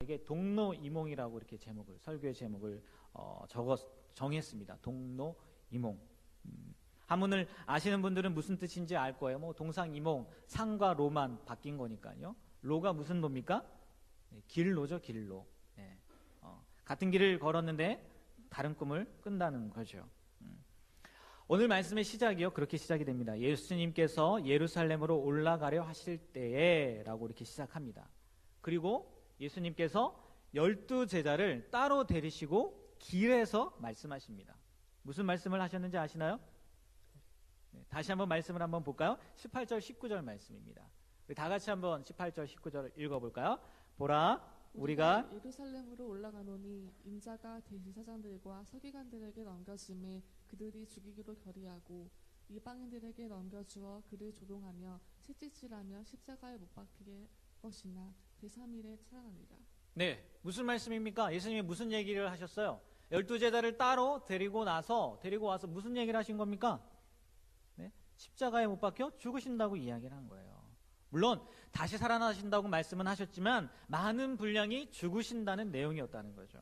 이게 동로이몽이라고 이렇게 제목을, 설교의 제목을 정했습니다. 동로이몽. 한문을 아시는 분들은 무슨 뜻인지 알 거예요. 뭐 동상이몽, 상과 로만 바뀐 거니까요. 로가 무슨 로입니까? 네, 길로죠, 길로. 네. 같은 길을 걸었는데 다른 꿈을 꾼다는 거죠. 오늘 말씀의 시작이요, 그렇게 시작이 됩니다. 예수님께서 예루살렘으로 올라가려 하실 때에 라고 이렇게 시작합니다. 그리고 예수님께서 12제자를 따로 데리시고 길에서 말씀하십니다. 무슨 말씀을 하셨는지 아시나요? 네, 다시 한번 말씀을 한번 볼까요? 18절 19절 말씀입니다. 우리 다 같이 한번 18절 19절 읽어볼까요? 보라, 우리가 예루살렘으로 올라가노니 인자가 대제사장들과 서기관들에게 넘겨짐에 그들이 죽이기로 결의하고 이방인들에게 넘겨주어 그를 조롱하며 채찍질하며 십자가에 못 박히게 것이나 제3일에 살아나리라. 네, 무슨 말씀입니까? 예수님이 무슨 얘기를 하셨어요? 12제자를 따로 데리고 와서 무슨 얘기를 하신 겁니까? 네? 십자가에 못 박혀 죽으신다고 이야기를 한 거예요. 물론 다시 살아나신다고 말씀은 하셨지만 많은 분량이 죽으신다는 내용이었다는 거죠.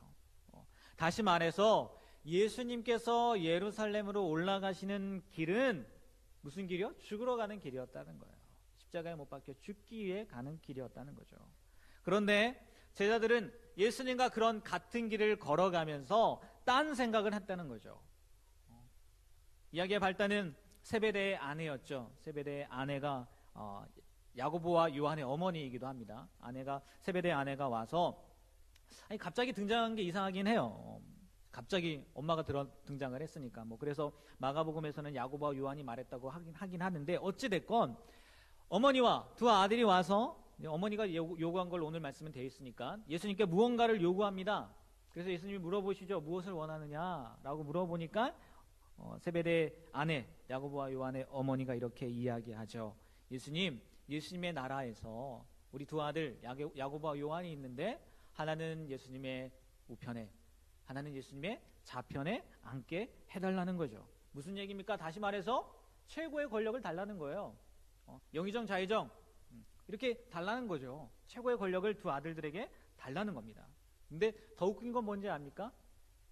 다시 말해서 예수님께서 예루살렘으로 올라가시는 길은 무슨 길이요? 죽으러 가는 길이었다는 거예요. 십자가에 못 박혀 죽기 위해 가는 길이었다는 거죠. 그런데 제자들은 예수님과 그런 같은 길을 걸어가면서 딴 생각을 했다는 거죠. 이야기의 발단은 세베대의 아내였죠. 세베대의 아내가 야고보와 요한의 어머니이기도 합니다. 세베대의 아내가 와서 갑자기 등장한 게 이상하긴 해요. 갑자기 엄마가 등장을 했으니까 그래서 마가복음에서는 야고보와 요한이 말했다고 하긴 하는데 어찌 됐건 어머니와 두 아들이 와서 어머니가 요구한 걸 오늘 말씀은 되어 있으니까 예수님께 무언가를 요구합니다. 그래서 예수님이 물어보시죠. 무엇을 원하느냐라고 물어보니까 세베대의 아내 야고보와 요한의 어머니가 이렇게 이야기하죠. 예수님의 나라에서 우리 두 아들 야고보와 요한이 있는데 하나는 예수님의 우편에 하나는 예수님의 좌편에 앉게 해달라는 거죠. 무슨 얘기입니까? 다시 말해서 최고의 권력을 달라는 거예요. 영의정 좌의정 이렇게 달라는 거죠. 최고의 권력을 두 아들들에게 달라는 겁니다. 근데 더 웃긴 건 뭔지 압니까?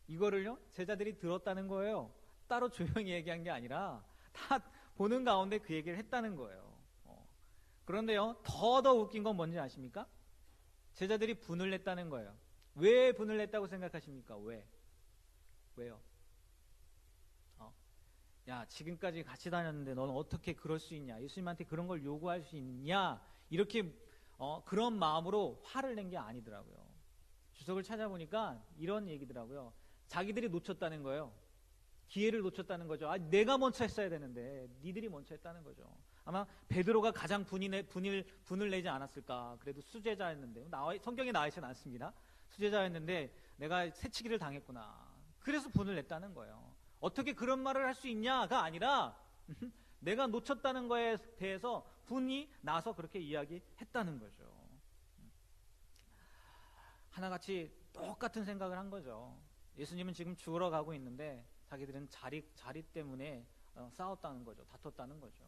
이거를요 제자들이 들었다는 거예요. 따로 조용히 얘기한 게 아니라 다 보는 가운데 그 얘기를 했다는 거예요. 그런데요 더 웃긴 건 뭔지 아십니까? 제자들이 분을 냈다는 거예요. 왜 분을 냈다고 생각하십니까? 왜요? 야, 지금까지 같이 다녔는데 너는 어떻게 그럴 수 있냐? 예수님한테 그런 걸 요구할 수 있냐? 이렇게 그런 마음으로 화를 낸 게 아니더라고요. 주석을 찾아보니까 이런 얘기더라고요. 자기들이 놓쳤다는 거예요. 기회를 놓쳤다는 거죠. 내가 먼저 했어야 되는데 니들이 먼저 했다는 거죠. 아마 베드로가 가장 분을 내지 않았을까. 그래도 수제자였는데 성경에 나와 있지는 않습니다. 수제자였는데 내가 새치기를 당했구나. 그래서 분을 냈다는 거예요. 어떻게 그런 말을 할 수 있냐가 아니라 내가 놓쳤다는 거에 대해서 분이 나서 그렇게 이야기했다는 거죠. 하나같이 똑같은 생각을 한 거죠. 예수님은 지금 죽으러 가고 있는데 자기들은 자리 때문에 싸웠다는 거죠. 다퉜다는 거죠.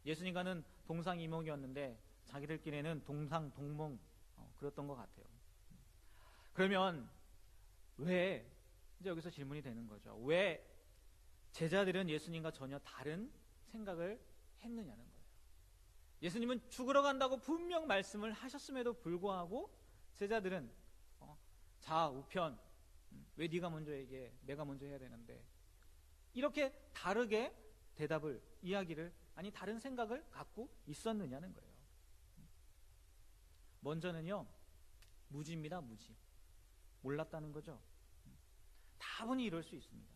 예수님과는 동상이몽이었는데 자기들끼리는 동상동몽 그랬던 것 같아요. 그러면 왜 이제 여기서 질문이 되는 거죠. 왜 제자들은 예수님과 전혀 다른 생각을 했느냐는 거예요. 예수님은 죽으러 간다고 분명 말씀을 하셨음에도 불구하고 제자들은 좌우편 왜 네가 먼저 얘기해? 내가 먼저 해야 되는데 이렇게 다르게 다른 생각을 갖고 있었느냐는 거예요. 먼저는요 무지입니다. 무지. 몰랐다는 거죠. 다분히 이럴 수 있습니다.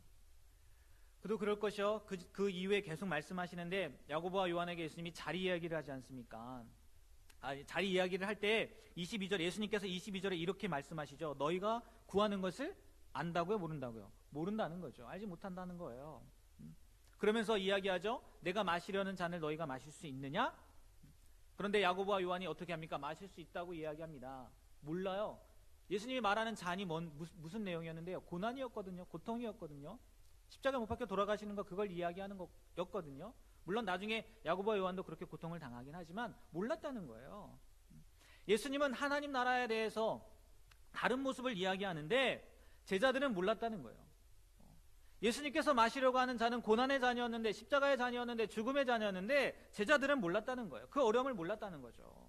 그도 그럴 것이요. 그 이후에 계속 말씀하시는데 야고보와 요한에게 예수님이 자리 이야기를 하지 않습니까? 자리 이야기를 할 때 22절 예수님께서 22절에 이렇게 말씀하시죠. 너희가 구하는 것을 안다고요? 모른다고요? 모른다는 거죠. 알지 못한다는 거예요. 그러면서 이야기하죠. 내가 마시려는 잔을 너희가 마실 수 있느냐? 그런데 야고보와 요한이 어떻게 합니까? 마실 수 있다고 이야기합니다. 몰라요. 예수님이 말하는 잔이 무슨 내용이었는데요? 고난이었거든요. 고통이었거든요. 십자가에 못 박혀 돌아가시는 거 그걸 이야기하는 거였거든요. 물론 나중에 야고보와 요한도 그렇게 고통을 당하긴 하지만 몰랐다는 거예요. 예수님은 하나님 나라에 대해서 다른 모습을 이야기하는데 제자들은 몰랐다는 거예요. 예수님께서 마시려고 하는 자는 고난의 자녀였는데, 십자가의 자녀였는데, 죽음의 자녀였는데 제자들은 몰랐다는 거예요. 그 어려움을 몰랐다는 거죠.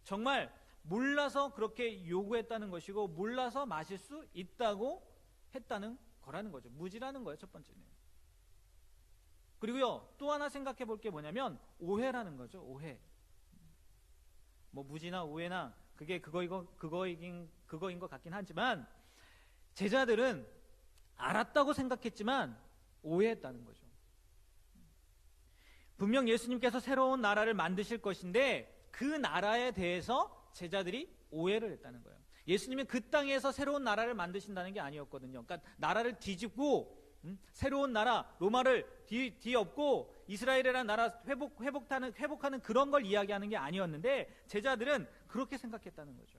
정말 몰라서 그렇게 요구했다는 것이고, 몰라서 마실 수 있다고 했다는 거라는 거죠. 무지라는 거예요, 첫 번째는. 그리고요, 또 하나 생각해 볼 게 뭐냐면 오해라는 거죠. 오해. 뭐 무지나 오해나 그게 그거인 것 같긴 하지만, 제자들은 알았다고 생각했지만 오해했다는 거죠. 분명 예수님께서 새로운 나라를 만드실 것인데 그 나라에 대해서 제자들이 오해를 했다는 거예요. 예수님은 그 땅에서 새로운 나라를 만드신다는 게 아니었거든요. 그러니까 나라를 뒤집고 새로운 나라, 로마를 뒤엎고 이스라엘이라는 나라 회복하는 그런 걸 이야기하는 게 아니었는데, 제자들은 그렇게 생각했다는 거죠.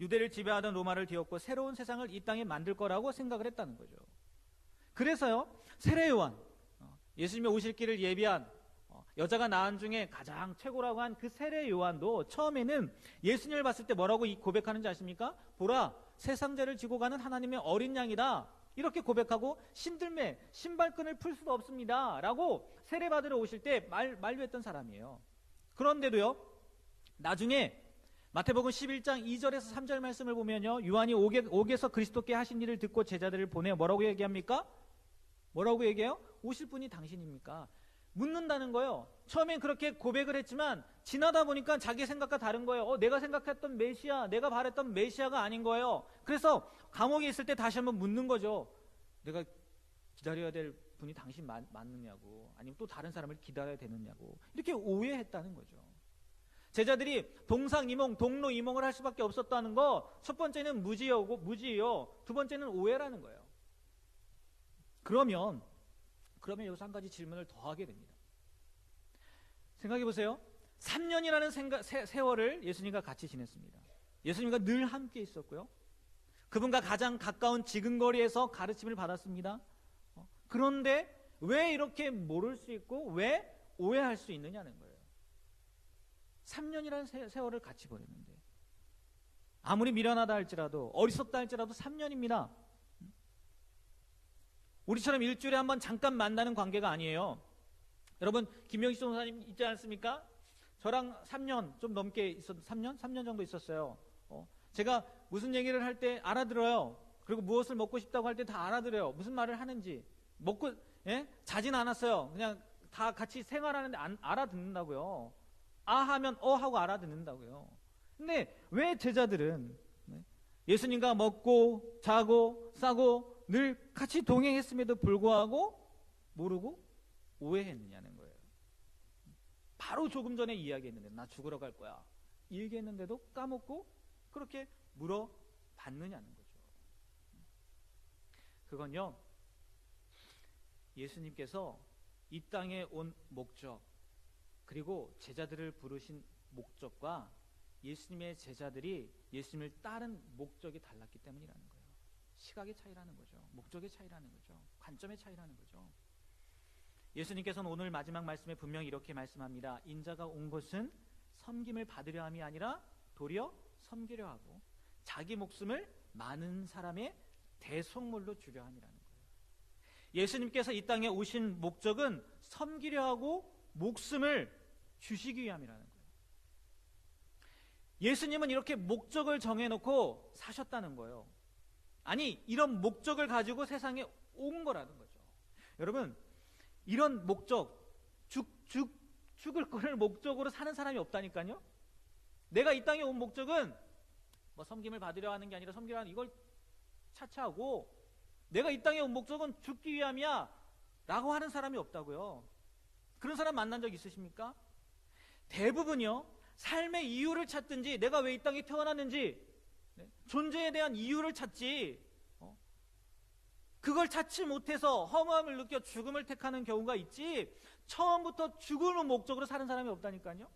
유대를 지배하던 로마를 뒤엎고 새로운 세상을 이 땅에 만들 거라고 생각을 했다는 거죠. 그래서요, 세례 요한, 예수님의 오실 길을 예비한 여자가 낳은 중에 가장 최고라고 한 그 세례 요한도 처음에는 예수님을 봤을 때 뭐라고 고백하는지 아십니까? 보라, 세상 죄를 지고 가는 하나님의 어린 양이다. 이렇게 고백하고, 신들매 신발끈을 풀 수도 없습니다 라고 세례 받으러 오실 때 만류했던 사람이에요. 그런데도요, 나중에 마태복음 11장 2절에서 3절 말씀을 보면요, 요한이 옥에서 그리스도께 하신 일을 듣고 제자들을 보내 뭐라고 얘기합니까? 뭐라고 얘기해요? 오실 분이 당신입니까? 묻는다는 거예요. 처음엔 그렇게 고백을 했지만 지나다 보니까 자기 생각과 다른 거예요. 내가 생각했던 메시아, 내가 바랬던 메시아가 아닌 거예요. 그래서 감옥에 있을 때 다시 한번 묻는 거죠. 내가 기다려야 될 분이 당신 맞느냐고, 아니면 또 다른 사람을 기다려야 되느냐고, 이렇게 오해했다는 거죠. 제자들이 동상이몽, 동로이몽을 할 수밖에 없었다는 거, 첫 번째는 무지요. 두 번째는 오해라는 거예요. 그러면 여기서 한 가지 질문을 더 하게 됩니다. 생각해 보세요. 3년이라는 세월을 예수님과 같이 지냈습니다. 예수님과 늘 함께 있었고요. 그분과 가장 가까운 지근거리에서 가르침을 받았습니다. 그런데 왜 이렇게 모를 수 있고 왜 오해할 수 있느냐는 거예요. 3년이라는 세월을 같이 보냈는데, 아무리 미련하다 할지라도, 어리석다 할지라도 3년입니다. 우리처럼 일주일에 한번 잠깐 만나는 관계가 아니에요. 여러분, 김명식 전사님 있지 않습니까? 저랑 3년 좀 넘게 3년 정도 있었어요. 제가 무슨 얘기를 할 때 알아들어요. 그리고 무엇을 먹고 싶다고 할 때 다 알아들어요. 무슨 말을 하는지. 자진 않았어요. 그냥 다 같이 생활하는데 알아듣는다고요. 아 하면 하고 알아듣는다고요. 근데 왜 제자들은 예수님과 먹고 자고 싸고 늘 같이 동행했음에도 불구하고 모르고 오해했느냐는 거예요. 바로 조금 전에 이야기했는데, 나 죽으러 갈 거야, 이 얘기했는데도 까먹고 그렇게 물어봤느냐는 거죠. 그건요, 예수님께서 이 땅에 온 목적, 그리고 제자들을 부르신 목적과 예수님의 제자들이 예수님을 따른 목적이 달랐기 때문이라는 거예요. 시각의 차이라는 거죠. 목적의 차이라는 거죠. 관점의 차이라는 거죠. 예수님께서는 오늘 마지막 말씀에 분명히 이렇게 말씀합니다. 인자가 온 것은 섬김을 받으려 함이 아니라 도리어 섬기려 하고 자기 목숨을 많은 사람의 대속물로 주려 함이라는 거예요. 예수님께서 이 땅에 오신 목적은 섬기려 하고 목숨을 주시기 위함이라는 거예요. 예수님은 이렇게 목적을 정해놓고 사셨다는 거예요. 아니, 이런 목적을 가지고 세상에 온 거라는 거죠. 여러분, 이런 목적, 죽을 거를 목적으로 사는 사람이 없다니까요. 내가 이 땅에 온 목적은 뭐 섬김을 받으려 하는 게 아니라 섬기려 하는, 이걸 차치하고 내가 이 땅에 온 목적은 죽기 위함이야 라고 하는 사람이 없다고요. 그런 사람 만난 적 있으십니까? 대부분요, 삶의 이유를 찾든지 내가 왜 이 땅에 태어났는지 존재에 대한 이유를 찾지, 그걸 찾지 못해서 허무함을 느껴 죽음을 택하는 경우가 있지, 처음부터 죽음을 목적으로 사는 사람이 없다니까요.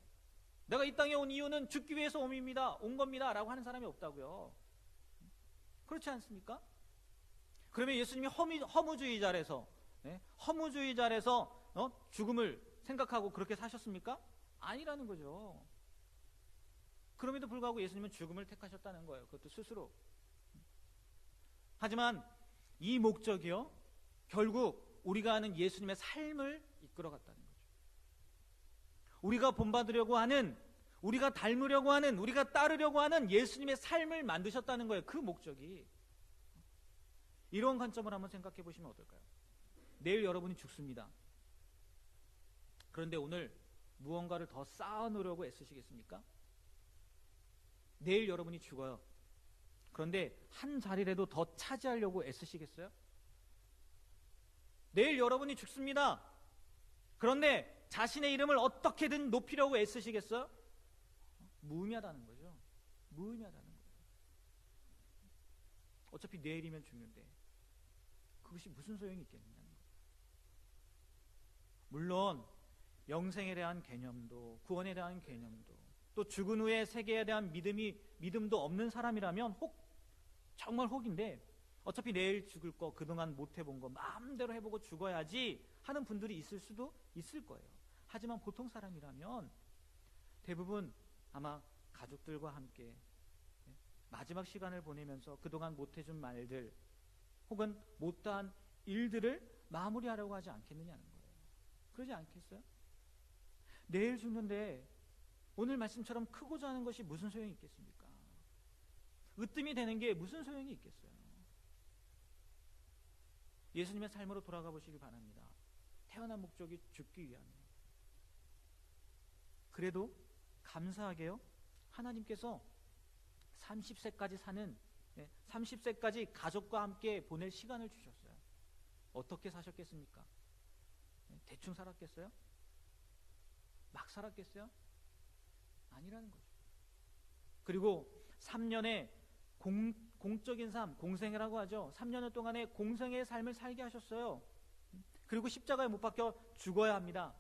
내가 이 땅에 온 이유는 죽기 위해서 온 겁니다 라고 하는 사람이 없다고요. 그렇지 않습니까? 그러면 예수님이 허무주의자라서 죽음을 생각하고 그렇게 사셨습니까? 아니라는 거죠. 그럼에도 불구하고 예수님은 죽음을 택하셨다는 거예요. 그것도 스스로. 하지만 이 목적이요, 결국 우리가 아는 예수님의 삶을 이끌어갔다는 거죠. 우리가 본받으려고 하는, 우리가 닮으려고 하는, 우리가 따르려고 하는 예수님의 삶을 만드셨다는 거예요. 그 목적이. 이런 관점을 한번 생각해 보시면 어떨까요? 내일 여러분이 죽습니다. 그런데 오늘 무언가를 더 쌓아놓으려고 애쓰시겠습니까? 내일 여러분이 죽어요. 그런데 한 자리라도 더 차지하려고 애쓰시겠어요? 내일 여러분이 죽습니다. 그런데 자신의 이름을 어떻게든 높이려고 애쓰시겠어요? 무의미하다는 거죠. 무의미하다는 거예요. 어차피 내일이면 죽는데 그것이 무슨 소용이 있겠느냐는 거예요. 물론 영생에 대한 개념도, 구원에 대한 개념도, 또 죽은 후의 세계에 대한 믿음도 없는 사람이라면 정말 혹인데, 어차피 내일 죽을 거, 그동안 못 해본 거 마음대로 해보고 죽어야지 하는 분들이 있을 수도 있을 거예요. 하지만 보통 사람이라면 대부분 아마 가족들과 함께 마지막 시간을 보내면서 그동안 못 해준 말들 혹은 못다한 일들을 마무리하려고 하지 않겠느냐는 거예요. 그러지 않겠어요? 내일 죽는데 오늘 말씀처럼 크고자 하는 것이 무슨 소용이 있겠습니까? 으뜸이 되는 게 무슨 소용이 있겠어요? 예수님의 삶으로 돌아가 보시길 바랍니다. 태어난 목적이 죽기 위함이에요. 그래도 감사하게요, 하나님께서 30세까지 사는, 30세까지 가족과 함께 보낼 시간을 주셨어요. 어떻게 사셨겠습니까? 대충 살았겠어요? 막 살았겠어요? 아니라는 거죠. 그리고 3년의 공적인 삶, 공생애라고 하죠. 3년 동안의 공생애의 삶을 살게 하셨어요. 그리고 십자가에 못 박혀 죽어야 합니다.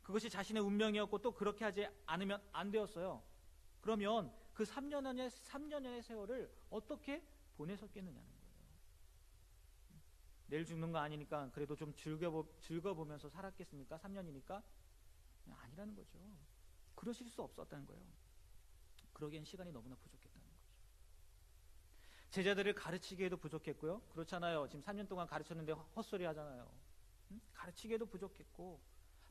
그것이 자신의 운명이었고 또 그렇게 하지 않으면 안 되었어요. 그러면 그 3년의 세월을 어떻게 보내셨겠느냐는 거예요. 내일 죽는 거 아니니까 그래도 좀 즐겨보면서 살았겠습니까? 3년이니까? 아니라는 거죠. 그러실 수 없었다는 거예요. 그러기엔 시간이 너무나 부족했다는 거죠. 제자들을 가르치기에도 부족했고요. 그렇잖아요. 지금 3년 동안 가르쳤는데 헛소리 하잖아요. 가르치기에도 부족했고,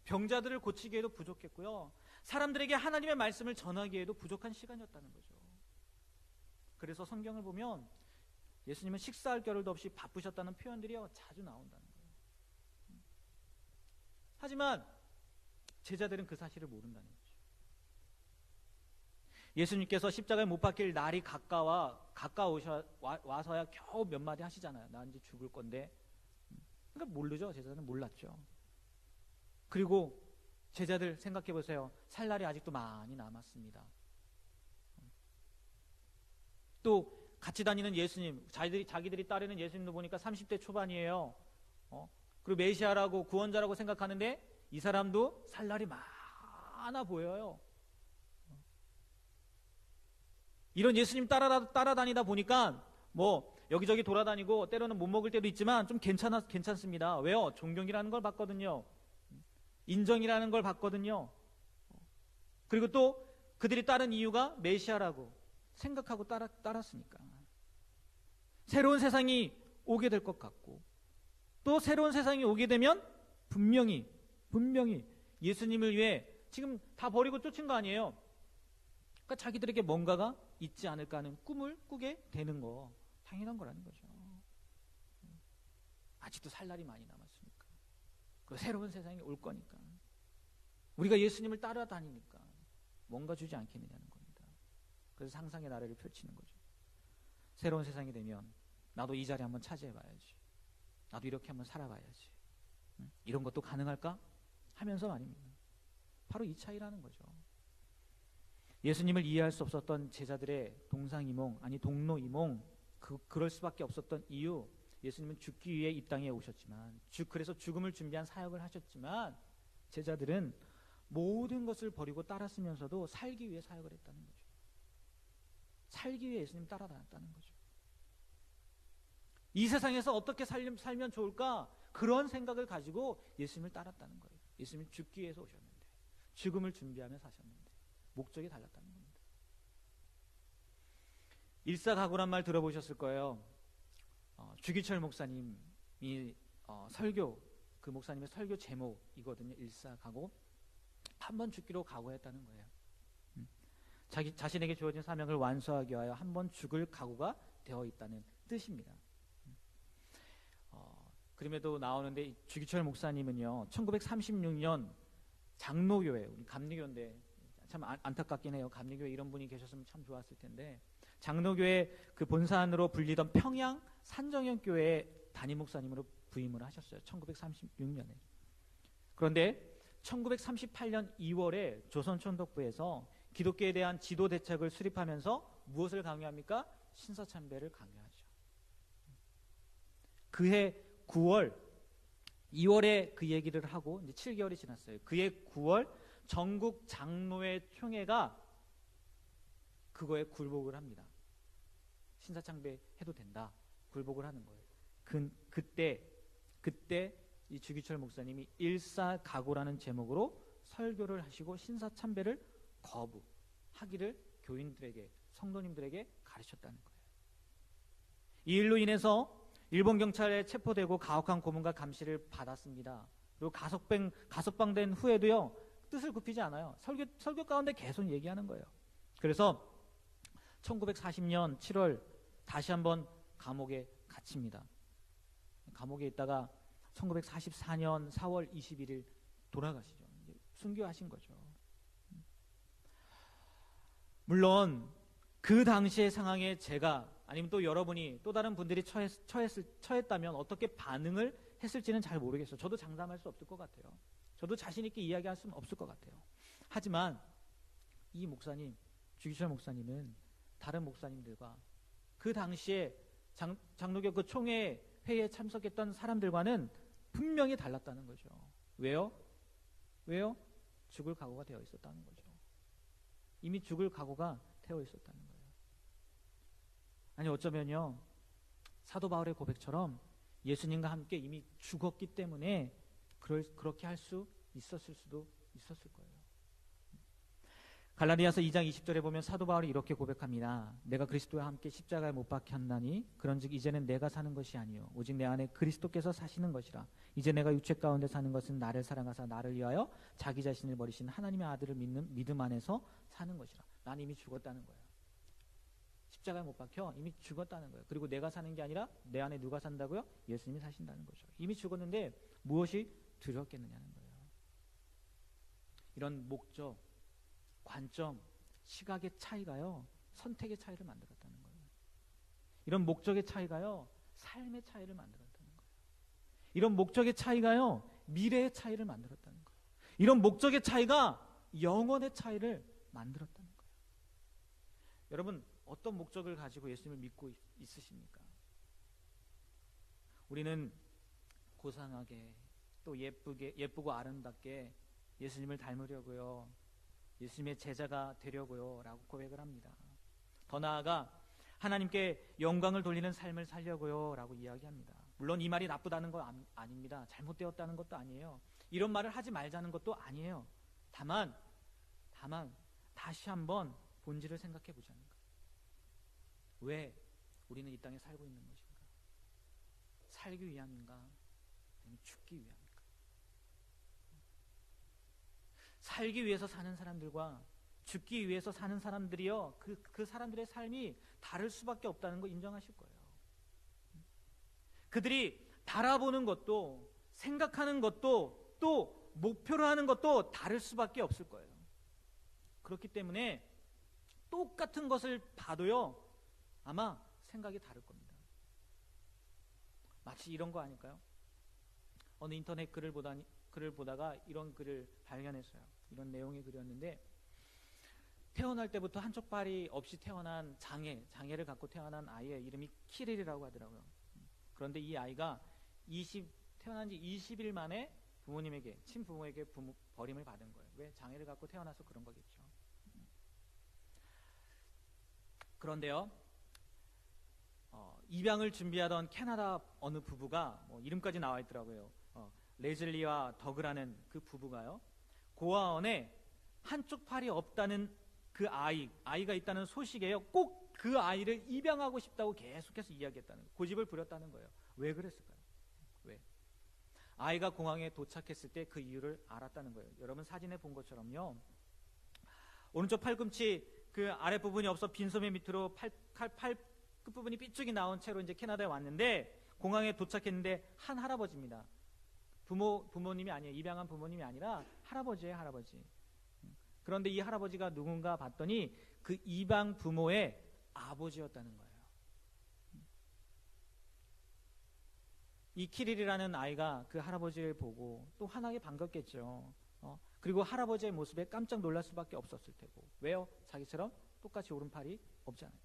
병자들을 고치기에도 부족했고요. 사람들에게 하나님의 말씀을 전하기에도 부족한 시간이었다는 거죠. 그래서 성경을 보면 예수님은 식사할 겨를도 없이 바쁘셨다는 표현들이 자주 나온다는 거예요. 하지만 제자들은 그 사실을 모른다는 거죠. 예수님께서 십자가에 못 박힐 날이 가까워서야 겨우 몇 마디 하시잖아요. 나 이제 죽을 건데. 그러니까 모르죠. 제자들은 몰랐죠. 그리고 제자들 생각해 보세요. 살 날이 아직도 많이 남았습니다. 또 같이 다니는 예수님, 자기들이 따르는 예수님도 보니까 30대 초반이에요. 그리고 메시아라고 구원자라고 생각하는데 이 사람도 살 날이 많아 보여요. 이런 예수님 따라다니다 보니까 뭐 여기저기 돌아다니고 때로는 못 먹을 때도 있지만 좀 괜찮습니다. 왜요? 존경이라는 걸 받거든요. 인정이라는 걸 받거든요. 그리고 또 그들이 따른 이유가 메시아라고 생각하고 따랐으니까. 새로운 세상이 오게 될 것 같고, 또 새로운 세상이 오게 되면 분명히 예수님을 위해 지금 다 버리고 쫓은 거 아니에요. 그러니까 자기들에게 뭔가가 있지 않을까 하는 꿈을 꾸게 되는 거 당연한 거라는 거죠. 아직도 살 날이 많이 남았으니까. 그 새로운 세상이 올 거니까. 우리가 예수님을 따라다니니까 뭔가 주지 않겠느냐는 겁니다. 그래서 상상의 나래를 펼치는 거죠. 새로운 세상이 되면 나도 이 자리 한번 차지해봐야지. 나도 이렇게 한번 살아봐야지. 이런 것도 가능할까? 하면서 말입니다. 바로 이 차이라는 거죠. 예수님을 이해할 수 없었던 제자들의 동상이몽, 아니 동로이몽, 그럴 수밖에 없었던 이유, 예수님은 죽기 위해 이 땅에 오셨지만, 그래서 죽음을 준비한 사역을 하셨지만, 제자들은 모든 것을 버리고 따랐으면서도 살기 위해 사역을 했다는 거죠. 살기 위해 예수님 따라다녔다는 거죠. 이 세상에서 어떻게 살면 좋을까? 그런 생각을 가지고 예수님을 따랐다는 거예요. 예수님은 죽기 위해서 오셨는데, 죽음을 준비하며 사셨는데, 목적이 달랐다는 겁니다. 일사가구란 말 들어보셨을 거예요. 주기철 목사님이 설교, 그 목사님의 설교 제목이거든요. 일사가구. 한 번 죽기로 각오했다는 거예요. 자기 자신에게 주어진 사명을 완수하기 위하여 한 번 죽을 각오가 되어 있다는 뜻입니다. 그림에도 나오는데 이 주기철 목사님은요, 1936년 장로교회, 우리 감리교인데 참 안타깝긴 해요. 감리교회 이런 분이 계셨으면 참 좋았을 텐데, 장로교회 그 본산으로 불리던 평양 산정형교회 담임 목사님으로 부임을 하셨어요. 1936년에. 그런데 1938년 2월에 조선총독부에서 기독교에 대한 지도 대책을 수립하면서 무엇을 강요합니까? 신사참배를 강요하죠. 그해 9월, 2월에 그 얘기를 하고 이제 7개월이 지났어요. 그해 9월 전국 장로회 총회가 그거에 굴복을 합니다. 신사참배 해도 된다. 굴복을 하는 거예요. 그때 이 주기철 목사님이 일사가고라는 제목으로 설교를 하시고 신사참배를 거부하기를 교인들에게, 성도님들에게 가르쳤다는 거예요. 이 일로 인해서 일본 경찰에 체포되고 가혹한 고문과 감시를 받았습니다. 그리고 가석방된 후에도요, 뜻을 굽히지 않아요. 설교 가운데 계속 얘기하는 거예요. 그래서 1940년 7월 다시 한번 감옥에 갇힙니다. 감옥에 있다가 1944년 4월 21일 돌아가시죠. 순교하신 거죠. 물론 그 당시의 상황에 제가 아니면 또 여러분이 또 다른 분들이 처했다면 어떻게 반응을 했을지는 잘 모르겠어요. 저도 장담할 수 없을 것 같아요. 저도 자신 있게 이야기할 수는 없을 것 같아요. 하지만 이 목사님, 주기철 목사님은 다른 목사님들과 그 당시에 장로교 그 총회 회의에 참석했던 사람들과는 분명히 달랐다는 거죠. 왜요? 죽을 각오가 되어 있었다는 거죠. 이미 죽을 각오가 되어 있었다는 거예요. 아니 어쩌면요, 사도 바울의 고백처럼 예수님과 함께 이미 죽었기 때문에 그렇게 할 수 있었을 수도 있었을 거예요. 갈라디아서 2장 20절에 보면 사도 바울이 이렇게 고백합니다. 내가 그리스도와 함께 십자가에 못 박혔나니 그런즉 이제는 내가 사는 것이 아니요 오직 내 안에 그리스도께서 사시는 것이라. 이제 내가 육체 가운데 사는 것은 나를 사랑하사 나를 위하여 자기 자신을 버리신 하나님의 아들을 믿는 믿음 안에서 사는 것이라. 난 이미 죽었다는 거예요. 십자가에 못 박혀 이미 죽었다는 거예요. 그리고 내가 사는 게 아니라 내 안에 누가 산다고요? 예수님이 사신다는 거죠. 이미 죽었는데 무엇이 두렵겠느냐는 거예요. 이런 목적, 관점, 시각의 차이가요, 선택의 차이를 만들었다는 거예요. 이런 목적의 차이가요, 삶의 차이를 만들었다는 거예요. 이런 목적의 차이가요, 미래의 차이를 만들었다는 거예요. 이런 목적의 차이가 영혼의 차이를 만들었다는 거예요. 여러분, 어떤 목적을 가지고 예수님을 믿고 있으십니까? 우리는 고상하게 또 예쁘고 아름답게 예수님을 닮으려고요, 예수님의 제자가 되려고요 라고 고백을 합니다. 더 나아가 하나님께 영광을 돌리는 삶을 살려고요 라고 이야기합니다. 물론 이 말이 나쁘다는 건 아닙니다. 잘못되었다는 것도 아니에요. 이런 말을 하지 말자는 것도 아니에요. 다만 다시 한번 본질을 생각해 보자는 거예요. 왜 우리는 이 땅에 살고 있는 것인가? 살기 위함인가? 아니면 죽기 위함인가? 살기 위해서 사는 사람들과 죽기 위해서 사는 사람들이요, 그 사람들의 삶이 다를 수밖에 없다는 거 인정하실 거예요. 그들이 바라보는 것도, 생각하는 것도, 또 목표로 하는 것도 다를 수밖에 없을 거예요. 그렇기 때문에 똑같은 것을 봐도요, 아마 생각이 다를 겁니다. 마치 이런 거 아닐까요? 어느 인터넷 글을 보다가 이런 글을 발견했어요. 이런 내용의 글이었는데, 태어날 때부터 한쪽 발이 없이 태어난 장애를 갖고 태어난 아이의 이름이 키릴이라고 하더라고요. 그런데 이 아이가 태어난 지 20일 만에 친부모에게 버림을 받은 거예요. 왜? 장애를 갖고 태어나서 그런 거겠죠. 그런데요, 입양을 준비하던 캐나다 어느 부부가, 이름까지 나와 있더라고요. 레즐리와 더그라는 그 부부가요, 고아원에 한쪽 팔이 없다는 그 아이가 있다는 소식에요, 꼭 그 아이를 입양하고 싶다고 계속해서 이야기했다는 거예요. 고집을 부렸다는 거예요. 왜 그랬을까요? 왜? 아이가 공항에 도착했을 때 그 이유를 알았다는 거예요. 여러분 사진에 본 것처럼요, 오른쪽 팔꿈치 그 아랫부분이 없어 빈소매 밑으로 팔 끝부분이 삐죽이 나온 채로 이제 캐나다에 왔는데, 공항에 도착했는데 한 할아버지입니다. 부모님이 아니에요. 입양한 부모님이 아니라 할아버지예요, 할아버지. 그런데 이 할아버지가 누군가 봤더니 그 입양 부모의 아버지였다는 거예요. 이 키릴이라는 아이가 그 할아버지를 보고 또 환하게 반갑겠죠. 그리고 할아버지의 모습에 깜짝 놀랄 수밖에 없었을 테고. 왜요? 자기처럼 똑같이 오른팔이 없잖아요.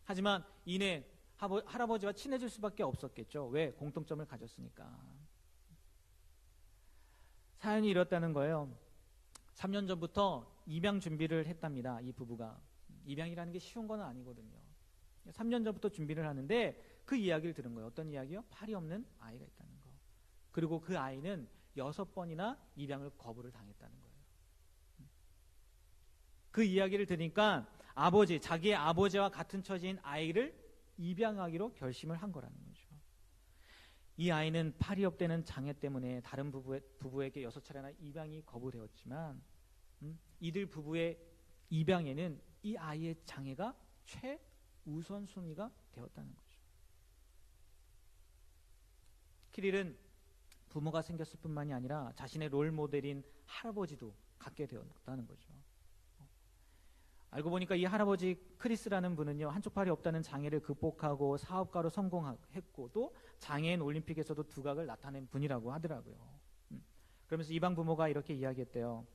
하지만 이내 할아버지와 친해질 수밖에 없었겠죠. 왜? 공통점을 가졌으니까. 사연이 이렇다는 거예요. 3년 전부터 입양 준비를 했답니다. 이 부부가. 입양이라는 게 쉬운 건 아니거든요. 3년 전부터 준비를 하는데 그 이야기를 들은 거예요. 어떤 이야기요? 팔이 없는 아이가 있다는 거. 그리고 그 아이는 6번이나 입양을 거부를 당했다는 거예요. 그 이야기를 들으니까 자기의 아버지와 같은 처지인 아이를 입양하기로 결심을 한 거라는 거죠. 이 아이는 팔이 없다는 장애 때문에 다른 부부에게 6차례나 입양이 거부되었지만, 이들 부부의 입양에는 이 아이의 장애가 최우선순위가 되었다는 거죠. 키릴은 부모가 생겼을 뿐만이 아니라 자신의 롤모델인 할아버지도 갖게 되었다는 거죠. 알고 보니까 이 할아버지 크리스라는 분은요, 한쪽 팔이 없다는 장애를 극복하고 사업가로 성공했고, 또 장애인 올림픽에서도 두각을 나타낸 분이라고 하더라고요. 그러면서 이방 부모가 이렇게 이야기했대요.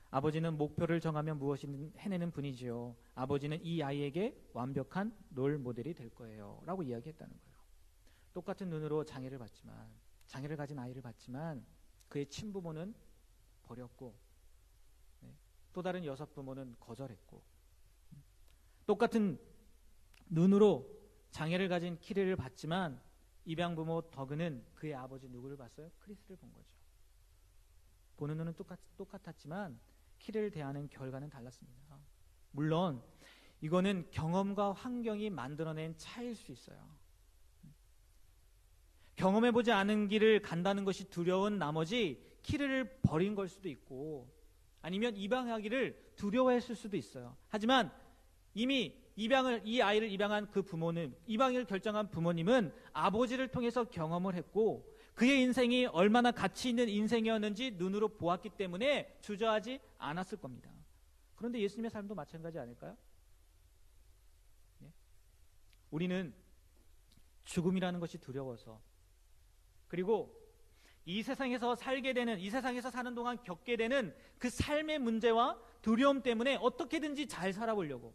아버지는 목표를 정하면 무엇이든 해내는 분이지요. 아버지는 이 아이에게 완벽한 롤 모델이 될 거예요. 라고 이야기했다는 거예요. 똑같은 눈으로 장애를 가진 아이를 봤지만 그의 친부모는 버렸고, 또 다른 여섯부모는 거절했고, 똑같은 눈으로 장애를 가진 키릴을 봤지만 입양부모 더그는 그의 아버지 누구를 봤어요? 크리스를 본 거죠. 보는 눈은 똑같았지만 키릴을 대하는 결과는 달랐습니다. 물론 이거는 경험과 환경이 만들어낸 차이일 수 있어요. 경험해보지 않은 길을 간다는 것이 두려운 나머지 키릴을 버린 걸 수도 있고, 아니면 입양하기를 두려워했을 수도 있어요. 하지만 이미 이 아이를 입양한 그 부모는, 입양을 결정한 부모님은 아버지를 통해서 경험을 했고 그의 인생이 얼마나 가치 있는 인생이었는지 눈으로 보았기 때문에 주저하지 않았을 겁니다. 그런데 예수님의 삶도 마찬가지 아닐까요? 우리는 죽음이라는 것이 두려워서, 그리고 이 세상에서 사는 동안 겪게 되는 그 삶의 문제와 두려움 때문에 어떻게든지 잘 살아보려고,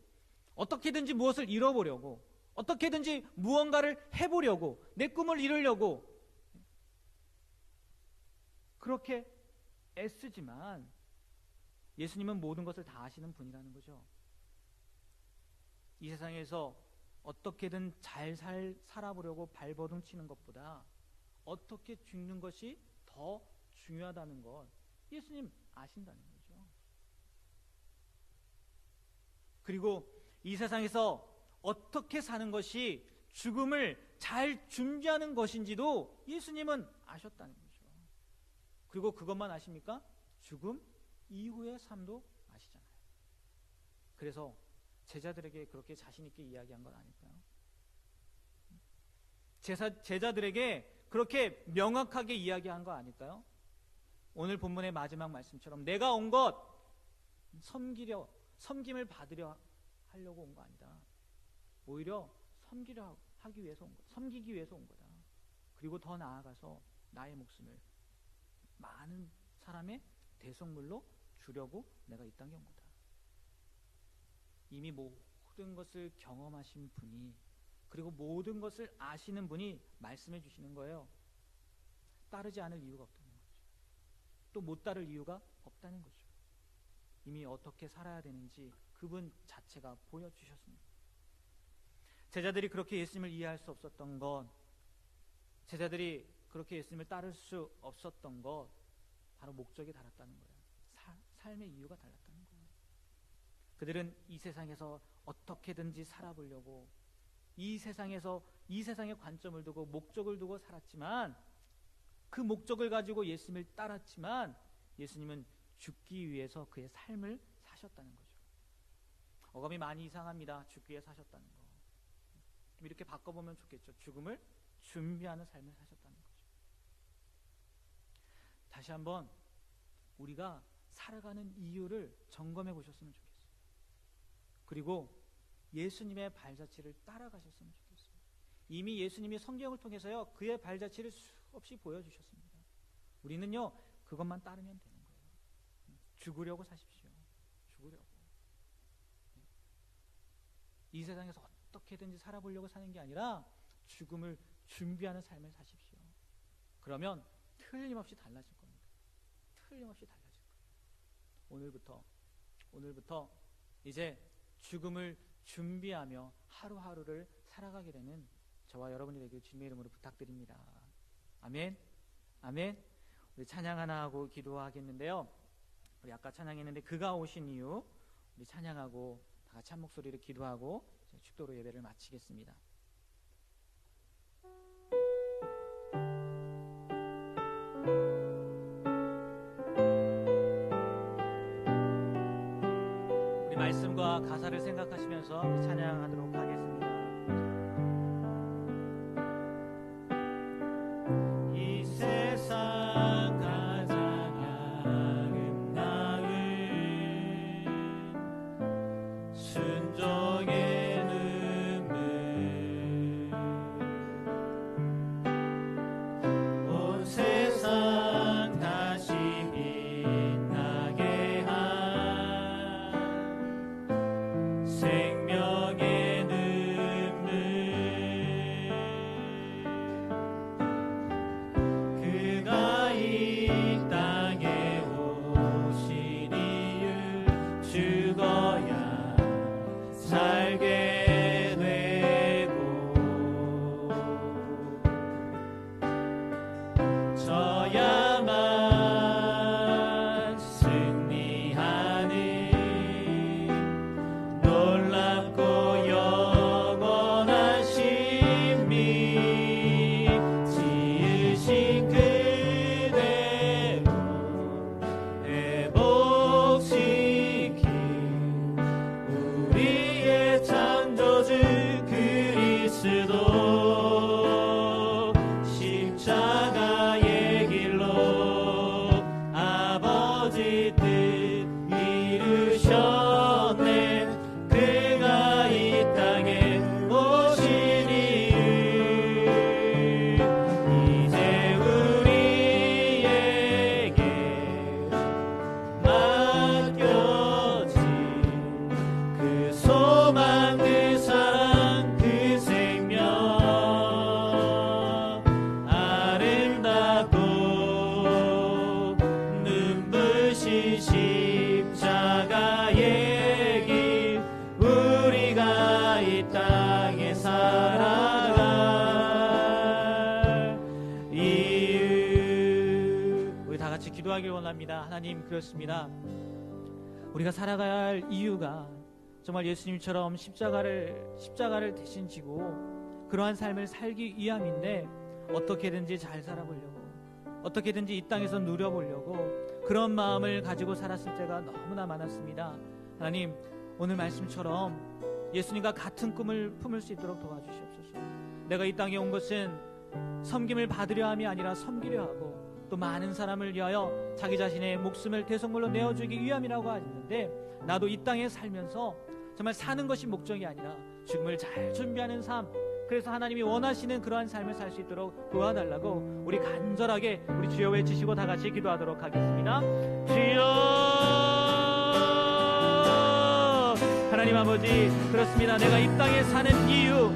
어떻게든지 무엇을 이뤄보려고, 어떻게든지 무언가를 해보려고, 내 꿈을 이루려고 그렇게 애쓰지만 예수님은 모든 것을 다 아시는 분이라는 거죠. 이 세상에서 어떻게든 잘 살아보려고 발버둥 치는 것보다 어떻게 죽는 것이 더 중요하다는 것 예수님 아신다는 거죠. 그리고 이 세상에서 어떻게 사는 것이 죽음을 잘 준비하는 것인지도 예수님은 아셨다는 거죠. 그리고 그것만 아십니까? 죽음 이후의 삶도 아시잖아요. 그래서 제자들에게 그렇게 자신 있게 이야기한 건 아닐까요? 제자들에게 그렇게 명확하게 이야기한 거 아닐까요? 오늘 본문의 마지막 말씀처럼 내가 온 것 섬김을 받으려 하려고 온 거 아니다. 오히려 섬기기 위해서 온 거다. 그리고 더 나아가서 나의 목숨을 많은 사람의 대속물로 주려고 내가 이 땅에 온 거다. 이미 모든 것을 경험하신 분이, 그리고 모든 것을 아시는 분이 말씀해 주시는 거예요. 따르지 않을 이유가 없다는 거죠. 또 못 따를 이유가 없다는 거죠. 이미 어떻게 살아야 되는지 그분 자체가 보여주셨습니다. 제자들이 그렇게 예수님을 이해할 수 없었던 것, 제자들이 그렇게 예수님을 따를 수 없었던 것, 바로 목적이 달랐다는 거예요. 삶의 이유가 달랐다는 거예요. 그들은 이 세상에서 어떻게든지 살아보려고 이 세상의 관점을 두고 목적을 두고 살았지만, 그 목적을 가지고 예수님을 따랐지만 예수님은 죽기 위해서 그의 삶을 사셨다는 거죠. 어감이 많이 이상합니다. 죽기 위해 사셨다는 거. 좀 이렇게 바꿔보면 좋겠죠. 죽음을 준비하는 삶을 사셨다는 거죠. 다시 한번 우리가 살아가는 이유를 점검해 보셨으면 좋겠어요. 그리고 예수님의 발자취를 따라가셨으면 좋겠어요. 이미 예수님이 성경을 통해서요, 그의 발자취를 수없이 보여주셨습니다. 우리는요, 그것만 따르면 되는 거예요. 죽으려고 사십시오. 죽으려고. 이 세상에서 어떻게든지 살아보려고 사는 게 아니라 죽음을 준비하는 삶을 사십시오. 그러면 틀림없이 달라질 겁니다. 틀림없이 달라질 거예요. 오늘부터 이제 죽음을 준비하며 하루하루를 살아가게 되는 저와 여러분이 되길 주님의 이름으로 부탁드립니다. 아멘. 아멘. 우리 찬양 하나 하고 기도하겠는데요. 우리 아까 찬양했는데 그가 오신 이유, 우리 찬양하고 다 같이 한 목소리로 기도하고 축도로 예배를 마치겠습니다. 우리 말씀과 가사를 생각하시면서 찬양하도록 하겠습니다. 이 세상 가장 아름다운 순종의 눈물, 온 세상 다시 빛나게 한 생명의 눈물, 그가 이 땅에 오신 이유, 죽어야 살게 되고 져야만 승리하는 놀랍고 영원한 신비, 지으신 그대로 회복시킨 우리의 창조주 그리스도, 십자가의 길로 아버지 뜻 이루셨네. 그가 이 땅에 오신 이유, 이제 우리에게 맡겨진 그 소망, 그 사랑, 그 생명, 아름답고 눈부신 십자가의 길, 우리가 이 땅에 살아갈 이유. 우리 다 같이 기도하길 원합니다. 하나님, 그렇습니다. 우리가 살아가야 할 이유가 정말 예수님처럼 십자가를 대신 지고 그러한 삶을 살기 위함인데, 어떻게든지 잘 살아보려고, 어떻게든지 이 땅에서 누려보려고 그런 마음을 가지고 살았을 때가 너무나 많았습니다. 하나님, 오늘 말씀처럼 예수님과 같은 꿈을 품을 수 있도록 도와주시옵소서. 내가 이 땅에 온 것은 섬김을 받으려 함이 아니라 섬기려 하고, 또 많은 사람을 위하여 자기 자신의 목숨을 대속물로 내어주기 위함이라고 하는데, 나도 이 땅에 살면서 정말 사는 것이 목적이 아니라 죽음을 잘 준비하는 삶, 그래서 하나님이 원하시는 그러한 삶을 살 수 있도록 도와달라고 우리 간절하게 우리 주여 외치시고 다 같이 기도하도록 하겠습니다. 주여! 하나님 아버지, 그렇습니다. 내가 이 땅에 사는 이유,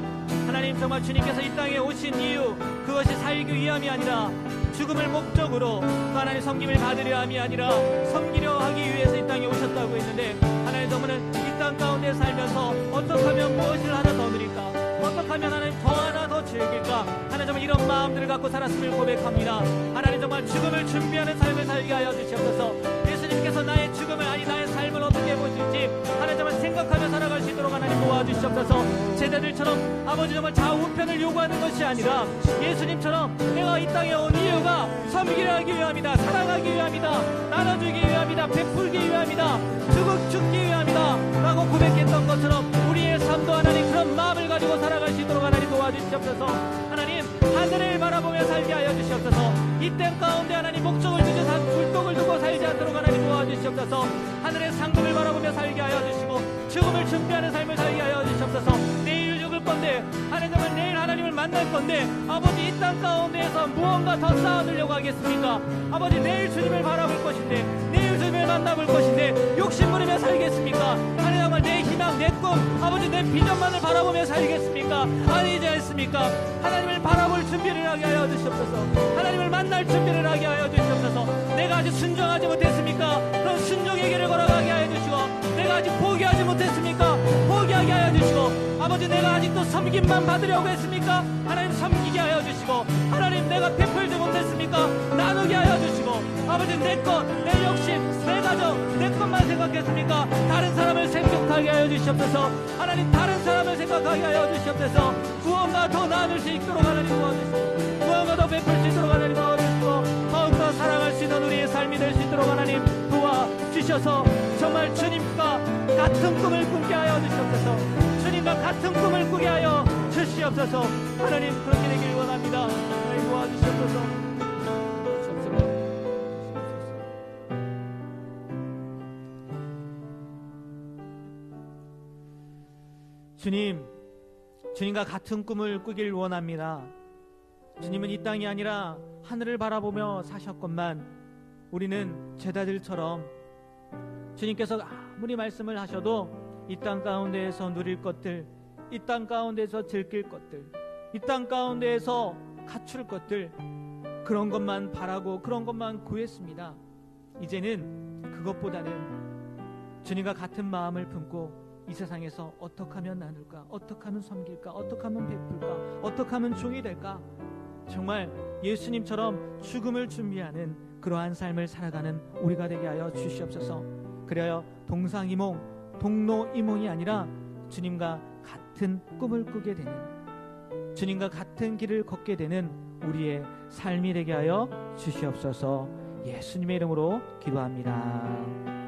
하나님 정말 주님께서 이 땅에 오신 이유, 그것이 살기 위함이 아니라 죽음을 목적으로, 또 하나님 섬김을 받으려 함이 아니라 섬기려 하기 위해서 이 땅에 오셨다고 했는데, 하나님 정말은 이 땅 가운데 살면서 어떻게 하면 무엇을 하나 더 누릴까, 어떻게 하면 하나님 더 하나 더 즐길까, 하나님 정말 이런 마음들을 갖고 살았음을 고백합니다. 하나님 정말 죽음을 준비하는 삶을 살게 하여 주시옵소서. 예수님 예수님께서 나의 죽음을 아니 나의 삶을 어떻게 보실지 하나님을 생각하며 살아갈 수 있도록 하나님 도와주시옵소서. 제자들처럼 아버지 정말 좌우편을 요구하는 것이 아니라 예수님처럼 내가 이 땅에 온 이유가 섬기려 하기 위함이다, 사랑하기 위함이다, 나눠주기 위함이다, 베풀기 위함이다, 죽기 위함이다 라고 고백했던 것처럼 우리의 삶도 하나님 그런 마음을 가지고 살아갈 수 있도록 하나님 도와주시옵소서. 하나님 하늘을 바라보며 살게 하여 주시옵소서. 이 땅 가운데 하나님 목적을 두고 굴뚝을 두고 살지 않도록 하나님 도와주시옵소서. 하늘의 상급을 바라보며 살게 하여 주시고 죽음을 준비하는 삶을 살게 하여 주시옵소서. 내일 죽을 건데 하나님은 내일 하나님을 만날 건데 아버지 이 땅 가운데에서 무언가 더 쌓아두려고 하겠습니까? 아버지 내일 주님을 바라볼 것인데 내일 주님을 만나볼 것인데 욕심 부리며 살겠습니까? 하나님 정말 내 희망 내 꿈 아버지 내 비전만을 바라보며 살겠습니까? 아니지 않습니까? 하나님을 바라볼 준비를 하게 하여 주시옵소서. 하나님을 만날 준비를 하게 하여 주시옵소서. 내가 아직 순종하지 못했습니까? 그런 순종의 길을 걸어가게 하여 주시고 내가 아직 포기하지 못했습니까? 포기하게 하여 주시고 아버지 내가 아직도 섬김만 받으려고 했습니까? 하나님 섬기게 하여 주시고 하나님 내가 베풀지 못했습니까? 나누게 하여 주시고 아버지 내 것, 내 욕심, 내 가정, 내 것만 생각했습니까? 다른 사람을 생각하게 하여 주시옵소서. 하나님 다른 사람을 생각하게 하여 주시옵소서. 무언가 더 나눌 수 있도록 하나님 도와주시고 무언가 더 베풀 수 있도록 하나님 도와주시고 더욱더 사랑할 수 있는 우리의 삶이 될 수 있도록 하나님 도와주셔서 정말 주님과 같은 꿈을 꾸게 하여 주시옵소서. 주님과 같은 꿈을 꾸게 하여 주시옵소서. 하나님 그렇게 되길 원합니다. 하나님 도와주시옵소서. 주님과 같은 꿈을 꾸길 원합니다. 주님은 이 땅이 아니라 하늘을 바라보며 사셨건만 우리는 제자들처럼 주님께서 아무리 말씀을 하셔도 이 땅 가운데에서 누릴 것들, 이 땅 가운데에서 즐길 것들, 이 땅 가운데에서 갖출 것들 그런 것만 바라고 그런 것만 구했습니다. 이제는 그것보다는 주님과 같은 마음을 품고 이 세상에서 어떻게 하면 나눌까, 어떻게 하면 섬길까, 어떻게 하면 베풀까, 어떻게 하면 종이 될까, 정말 예수님처럼 죽음을 준비하는 그러한 삶을 살아가는 우리가 되게 하여 주시옵소서. 그래야 동상이몽, 동로이몽이 아니라 주님과 같은 꿈을 꾸게 되는, 주님과 같은 길을 걷게 되는 우리의 삶이 되게 하여 주시옵소서. 예수님의 이름으로 기도합니다.